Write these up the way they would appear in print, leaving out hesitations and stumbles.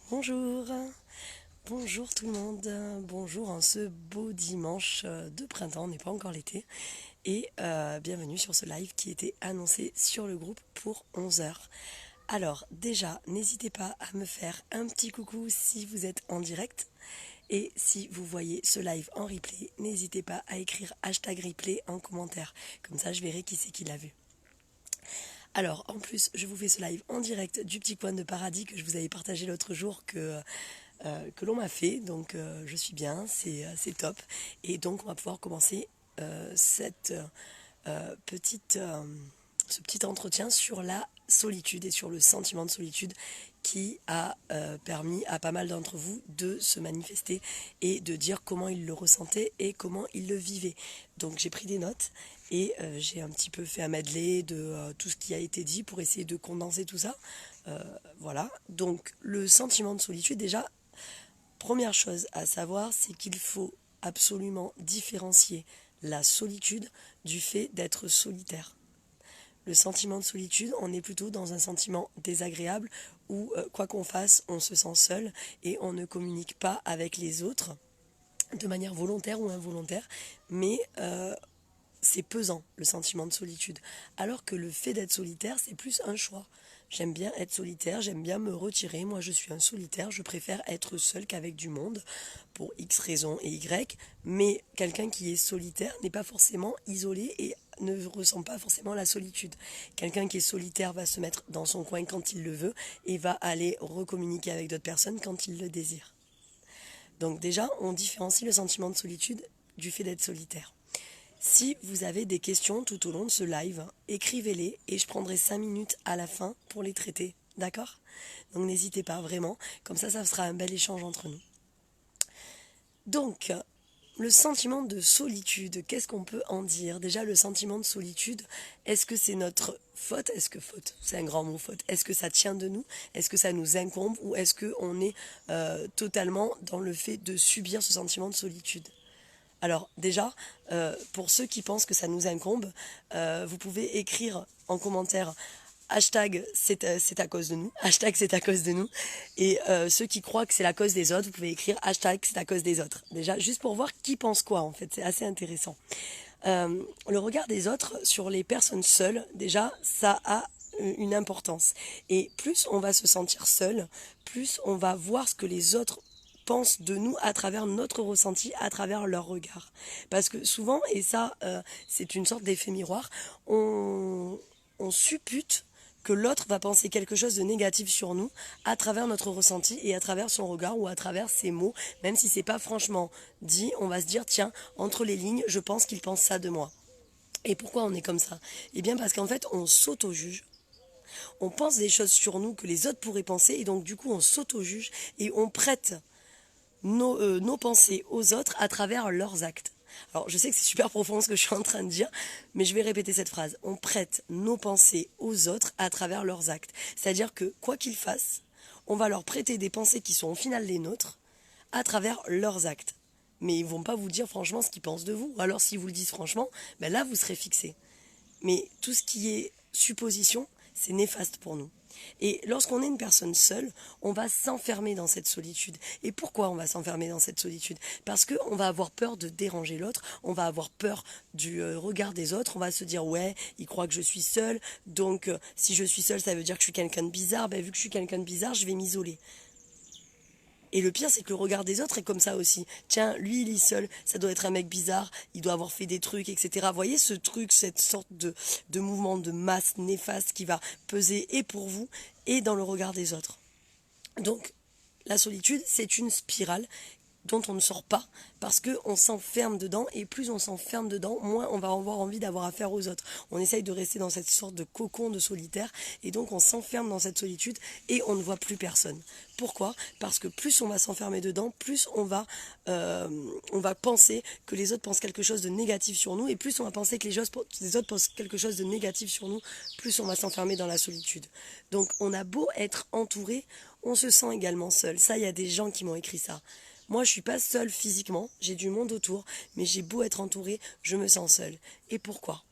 Bonjour, bonjour tout le monde, bonjour en ce beau dimanche de printemps, on n'est pas encore l'été, et bienvenue sur ce live qui était annoncé sur le groupe pour 11 heures. Alors déjà, n'hésitez pas à me faire un petit coucou si vous êtes en direct, et si vous voyez ce live en replay, n'hésitez pas à écrire hashtag replay en commentaire, comme ça je verrai qui c'est qui l'a vu. Alors, en plus, je vous fais ce live en direct du petit coin de paradis que je vous avais partagé l'autre jour que l'on m'a fait. Donc, je suis bien, c'est top. Et donc, on va pouvoir commencer cette petite, ce petit entretien sur la solitude et sur le sentiment de solitude qui a permis à pas mal d'entre vous de se manifester et de dire comment ils le ressentaient et comment ils le vivaient. Donc j'ai pris des notes et j'ai un petit peu fait un medley de tout ce qui a été dit pour essayer de condenser tout ça. Voilà, donc le sentiment de solitude, déjà, première chose à savoir, c'est qu'il faut absolument différencier la solitude du fait d'être solitaire. Le sentiment de solitude, on est plutôt dans un sentiment désagréable où, quoi qu'on fasse, on se sent seul et on ne communique pas avec les autres de manière volontaire ou involontaire, mais c'est pesant, le sentiment de solitude. Alors que le fait d'être solitaire, c'est plus un choix. J'aime bien être solitaire, j'aime bien me retirer. Moi, je suis un solitaire, je préfère être seul qu'avec du monde, pour X raisons et Y. Mais quelqu'un qui est solitaire n'est pas forcément isolé et ne ressent pas forcément la solitude. Quelqu'un qui est solitaire va se mettre dans son coin quand il le veut et va aller recommuniquer avec d'autres personnes quand il le désire. Donc déjà, on différencie le sentiment de solitude du fait d'être solitaire. Si vous avez des questions tout au long de ce live, écrivez-les et je prendrai 5 minutes à la fin pour les traiter. D'accord? Donc n'hésitez pas vraiment, comme ça sera un bel échange entre nous. Donc, le sentiment de solitude, qu'est-ce qu'on peut en dire? Déjà, le sentiment de solitude, est-ce que c'est notre faute? Est-ce que faute, c'est un grand mot faute, est-ce que ça tient de nous? Est-ce que ça nous incombe? Ou est-ce qu'on est totalement dans le fait de subir ce sentiment de solitude? Alors déjà, pour ceux qui pensent que ça nous incombe, vous pouvez écrire en commentaire hashtag c'est à cause de nous, hashtag c'est à cause de nous, et ceux qui croient que c'est la cause des autres, vous pouvez écrire hashtag c'est à cause des autres. Déjà, juste pour voir qui pense quoi en fait, c'est assez intéressant. Le regard des autres sur les personnes seules, déjà, ça a une importance. Et plus on va se sentir seul, plus on va voir ce que les autres pensent de nous à travers notre ressenti, à travers leur regard. Parce que souvent, et ça c'est une sorte d'effet miroir, on suppute que l'autre va penser quelque chose de négatif sur nous à travers notre ressenti et à travers son regard ou à travers ses mots, même si c'est pas franchement dit, on va se dire tiens, entre les lignes, je pense qu'il pense ça de moi. Et pourquoi on est comme ça? Eh bien parce qu'en fait, on s'auto-juge. On pense des choses sur nous que les autres pourraient penser et donc du coup on s'auto-juge et on prête nos pensées aux autres à travers leurs actes. Alors je sais que c'est super profond ce que je suis en train de dire, mais je vais répéter cette phrase. On prête nos pensées aux autres à travers leurs actes. C'est-à-dire que quoi qu'ils fassent, on va leur prêter des pensées qui sont au final les nôtres à travers leurs actes. Mais ils vont pas vous dire franchement ce qu'ils pensent de vous. Alors s'ils vous le disent franchement, ben là vous serez fixé. Mais tout ce qui est supposition, c'est néfaste pour nous. Et lorsqu'on est une personne seule, on va s'enfermer dans cette solitude. Et pourquoi on va s'enfermer dans cette solitude? Parce qu'on va avoir peur de déranger l'autre, on va avoir peur du regard des autres, on va se dire ouais, ils croient que je suis seule, donc si je suis seule, ça veut dire que je suis quelqu'un de bizarre, ben, vu que je suis quelqu'un de bizarre, je vais m'isoler. Et le pire, c'est que le regard des autres est comme ça aussi. Tiens, lui, il est seul, ça doit être un mec bizarre, il doit avoir fait des trucs, etc. Vous voyez ce truc, cette sorte de mouvement de masse néfaste qui va peser et pour vous et dans le regard des autres. Donc, la solitude, c'est une spirale dont on ne sort pas parce qu'on s'enferme dedans et plus on s'enferme dedans, moins on va avoir envie d'avoir affaire aux autres. On essaye de rester dans cette sorte de cocon de solitaire et donc on s'enferme dans cette solitude et on ne voit plus personne. Pourquoi? Parce que plus on va s'enfermer dedans, plus on va penser que les autres pensent quelque chose de négatif sur nous et plus on va penser que les autres pensent quelque chose de négatif sur nous, plus on va s'enfermer dans la solitude. Donc on a beau être entouré, on se sent également seul. Ça, il y a des gens qui m'ont écrit ça. Moi, je suis pas seule physiquement, j'ai du monde autour, mais j'ai beau être entourée, je me sens seule. Et pourquoi?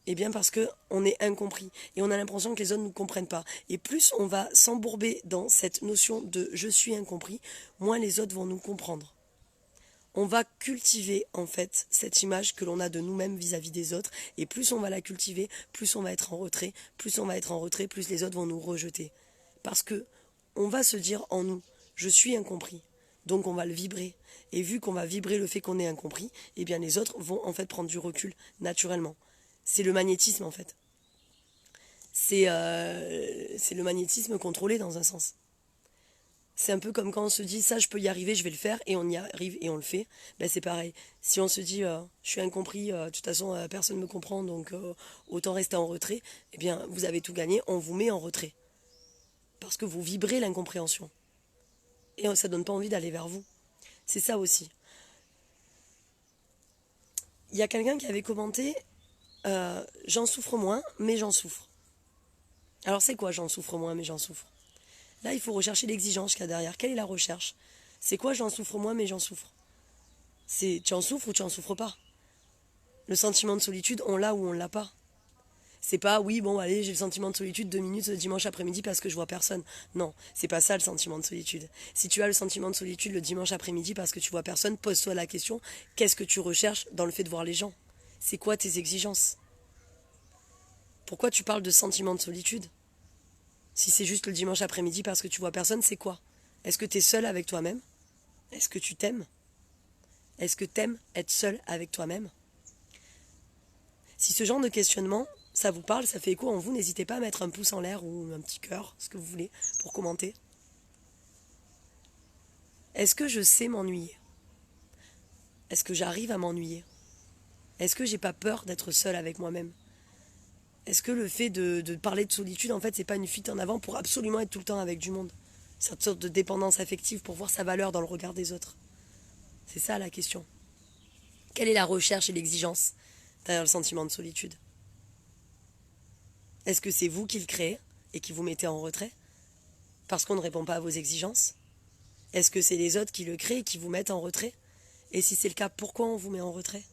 Eh bien parce que on est incompris et on a l'impression que les autres ne nous comprennent pas. Et plus on va s'embourber dans cette notion de je suis incompris, moins les autres vont nous comprendre. On va cultiver en fait cette image que l'on a de nous-mêmes vis-à-vis des autres, et plus on va la cultiver, plus on va être en retrait, plus on va être en retrait, plus les autres vont nous rejeter. Parce que on va se dire en nous, je suis incompris, donc on va le vibrer. Et vu qu'on va vibrer le fait qu'on est incompris, eh bien les autres vont en fait prendre du recul naturellement. C'est le magnétisme en fait. C'est le magnétisme contrôlé dans un sens. C'est un peu comme quand on se dit ça je peux y arriver, je vais le faire et on y arrive et on le fait. Ben c'est pareil. Si on se dit je suis incompris, de toute façon personne ne me comprend donc autant rester en retrait, eh bien vous avez tout gagné, on vous met en retrait. Parce que vous vibrez l'incompréhension. Et ça donne pas envie d'aller vers vous. C'est ça aussi. Il y a quelqu'un qui avait commenté j'en souffre moins mais j'en souffre. Alors c'est quoi j'en souffre moins mais j'en souffre? Là, il faut rechercher l'exigence qu'il y a derrière. Quelle est la recherche? C'est quoi j'en souffre moins mais j'en souffre? C'est tu en souffres ou tu en souffres pas? Le sentiment de solitude, on l'a ou on l'a pas? C'est pas oui, bon, allez, j'ai le sentiment de solitude 2 minutes le dimanche après-midi parce que je vois personne. Non, c'est pas ça le sentiment de solitude. Si tu as le sentiment de solitude le dimanche après-midi parce que tu vois personne, pose-toi la question, qu'est-ce que tu recherches dans le fait de voir les gens? C'est quoi tes exigences? Pourquoi tu parles de sentiment de solitude? Si c'est juste le dimanche après-midi parce que tu vois personne, c'est quoi? Est-ce que tu es seul avec toi-même? Est-ce que tu t'aimes? Est-ce que t'aimes être seul avec toi-même? Si ce genre de questionnement, ça vous parle, ça fait écho en vous, n'hésitez pas à mettre un pouce en l'air ou un petit cœur, ce que vous voulez, pour commenter. Est-ce que je sais m'ennuyer? Est-ce que j'arrive à m'ennuyer? Est-ce que j'ai pas peur d'être seul avec moi-même? Est-ce que le fait de parler de solitude, en fait, c'est pas une fuite en avant pour absolument être tout le temps avec du monde? Cette sorte de dépendance affective pour voir sa valeur dans le regard des autres. C'est ça la question. Quelle est la recherche et l'exigence derrière le sentiment de solitude? Est-ce que c'est vous qui le créez et qui vous mettez en retrait parce qu'on ne répond pas à vos exigences? Est-ce que c'est les autres qui le créent et qui vous mettent en retrait? Et si c'est le cas, pourquoi on vous met en retrait?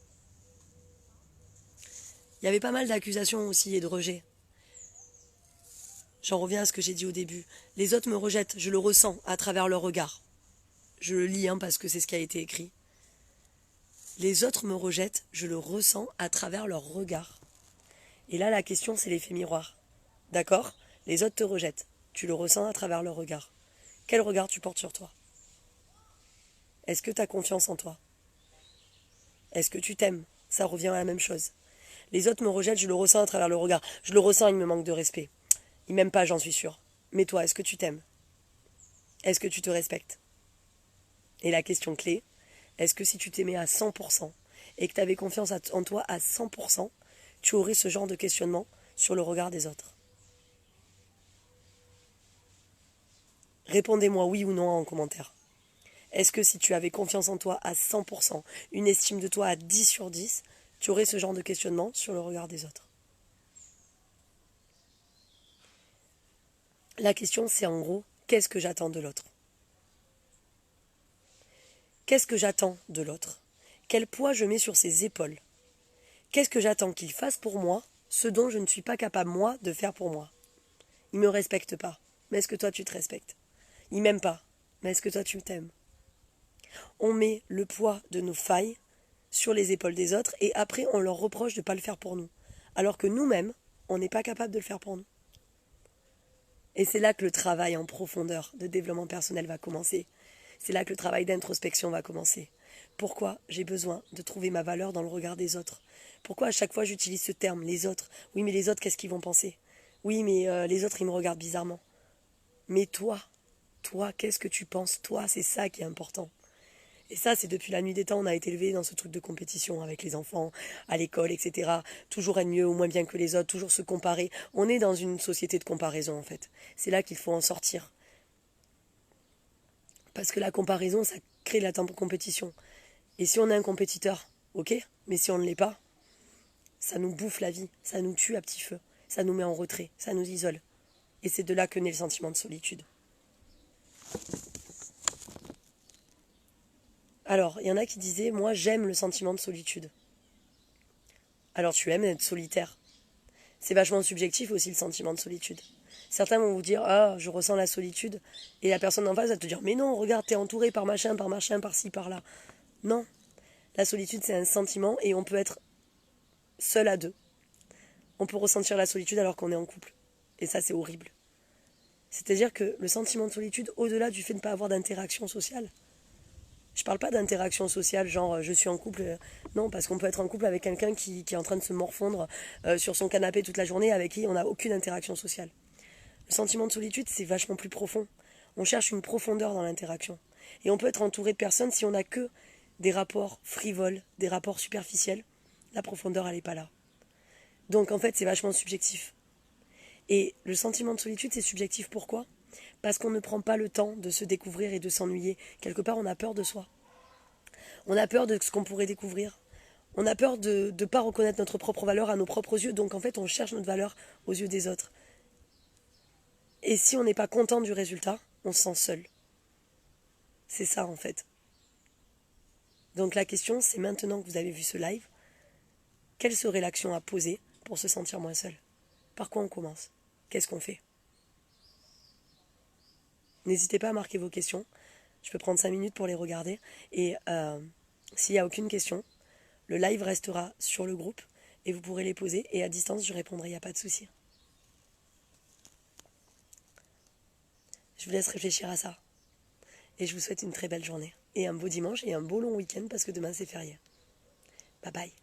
Il y avait pas mal d'accusations aussi et de rejets. J'en reviens à ce que j'ai dit au début. Les autres me rejettent, je le ressens à travers leur regard. Je le lis parce que c'est ce qui a été écrit. Les autres me rejettent, je le ressens à travers leur regard. Et là, la question, c'est l'effet miroir. D'accord? Les autres te rejettent. Tu le ressens à travers leur regard. Quel regard tu portes sur toi? Est-ce que tu as confiance en toi? Est-ce que tu t'aimes? Ça revient à la même chose. Les autres me rejettent, je le ressens à travers le regard. Je le ressens, il me manque de respect. Ils m'aiment pas, j'en suis sûre. Mais toi, est-ce que tu t'aimes? Est-ce que tu te respectes? Et la question clé, est-ce que si tu t'aimais à 100% et que tu avais confiance en toi à 100%, tu aurais ce genre de questionnement sur le regard des autres? Répondez-moi oui ou non en commentaire. Est-ce que si tu avais confiance en toi à 100%, une estime de toi à 10 sur 10, tu aurais ce genre de questionnement sur le regard des autres? La question c'est en gros, qu'est-ce que j'attends de l'autre? Qu'est-ce que j'attends de l'autre? Quel poids je mets sur ses épaules? Qu'est-ce que j'attends qu'il fasse pour moi, ce dont je ne suis pas capable moi de faire pour moi? Il ne me respecte pas, mais est-ce que toi tu te respectes? Il m'aime pas, mais est-ce que toi tu t'aimes? On met le poids de nos failles sur les épaules des autres et après on leur reproche de ne pas le faire pour nous. Alors que nous-mêmes, on n'est pas capable de le faire pour nous. Et c'est là que le travail en profondeur de développement personnel va commencer. C'est là que le travail d'introspection va commencer. Pourquoi j'ai besoin de trouver ma valeur dans le regard des autres? Pourquoi à chaque fois j'utilise ce terme, les autres? Oui, mais les autres, qu'est-ce qu'ils vont penser? Oui, mais les autres, ils me regardent bizarrement. Mais toi, qu'est-ce que tu penses? Toi, c'est ça qui est important. Et ça, c'est depuis la nuit des temps, on a été élevé dans ce truc de compétition avec les enfants, à l'école, etc. Toujours être mieux ou moins bien que les autres, toujours se comparer. On est dans une société de comparaison, en fait. C'est là qu'il faut en sortir. Parce que la comparaison, ça crée de la compétition. Et si on est un compétiteur, ok, mais si on ne l'est pas, ça nous bouffe la vie, ça nous tue à petit feu, ça nous met en retrait, ça nous isole. Et c'est de là que naît le sentiment de solitude. Alors, il y en a qui disaient, moi j'aime le sentiment de solitude. Alors tu aimes être solitaire. C'est vachement subjectif aussi le sentiment de solitude. Certains vont vous dire ah je ressens la solitude et la personne en face va te dire mais non regarde t'es entouré par machin, par-ci, par-là. Non, la solitude c'est un sentiment et on peut être seul à deux. On peut ressentir la solitude alors qu'on est en couple. Et ça c'est horrible. C'est-à-dire que le sentiment de solitude, au-delà du fait de ne pas avoir d'interaction sociale, je parle pas d'interaction sociale, genre je suis en couple. Non, parce qu'on peut être en couple avec quelqu'un qui est en train de se morfondre sur son canapé toute la journée, avec qui on n'a aucune interaction sociale. Le sentiment de solitude, c'est vachement plus profond. On cherche une profondeur dans l'interaction. Et on peut être entouré de personnes si on n'a que des rapports frivoles, des rapports superficiels. La profondeur, elle n'est pas là. Donc en fait, c'est vachement subjectif. Et le sentiment de solitude, c'est subjectif pourquoi ? Parce qu'on ne prend pas le temps de se découvrir et de s'ennuyer. Quelque part, on a peur de soi. On a peur de ce qu'on pourrait découvrir. On a peur de ne pas reconnaître notre propre valeur à nos propres yeux. Donc en fait, on cherche notre valeur aux yeux des autres. Et si on n'est pas content du résultat, on se sent seul. C'est ça en fait. Donc la question, c'est maintenant que vous avez vu ce live, quelle serait l'action à poser pour se sentir moins seul ? Par quoi on commence ? Qu'est-ce qu'on fait ? N'hésitez pas à marquer vos questions. Je peux prendre 5 minutes pour les regarder. Et s'il n'y a aucune question, le live restera sur le groupe et vous pourrez les poser. Et à distance, je répondrai, il n'y a pas de souci. Je vous laisse réfléchir à ça. Et je vous souhaite une très belle journée. Et un beau dimanche et un beau long week-end parce que demain c'est férié. Bye bye.